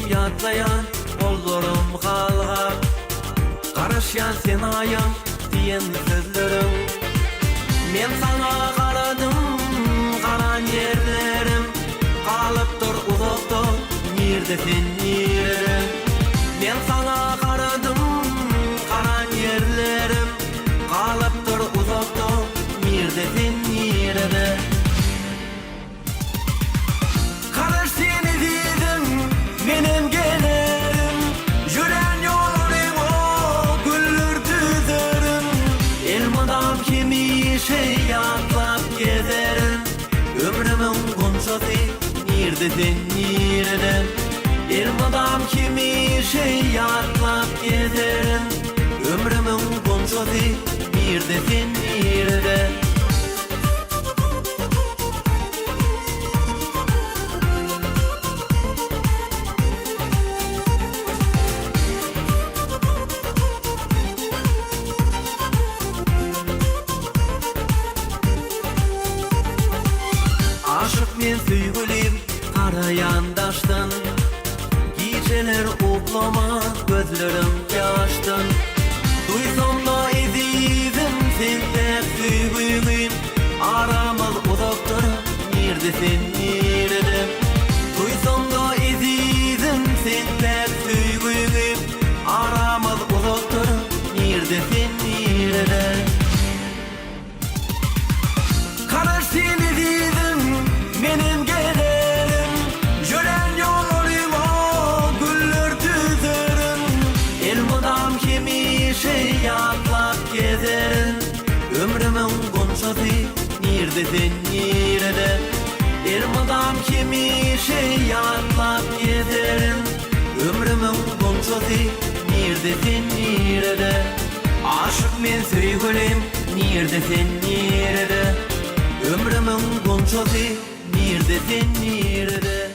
yatlayan Kollarım kalğa Karışyan sen ayım diyen sözlerim Men sana karadım karan yerlerim Kalıptır uzakta nerede sen yerim Men sana karadım karan yerlerim Kalıptır uzakta nerede sen yerim Karış seni dedim benim gelirim Yüren yollarım o güllür düzerim Elmadam kimi şey atlap gezerim Ömrümün gonçası nerede sen nereden Elmadam kimi şey atlap gezerim Ömrümün gonçası nerede sen nereden Aşık men süygülüm karayandaştın Geceler uklama gözlerim yaştın Duysam da ezizim sende süygülüm Aramız uzaktır nerede sen nerede Duysam da ezizim sende süygülüm Aramız uzaktır nerede sen nerede Karış seni dedim benim gelirim Yüren yollarım o güllür düzerim Elmadam kimi şey atlap gezerim Ömrümün gonçası nerede sen nerede Elmadam kimi şey atlap gezerim Ömrümün gonçası nerede sen nerede Aşık men süygülüm nerede sen nerede Ömrümün gonçası nerede sen nerede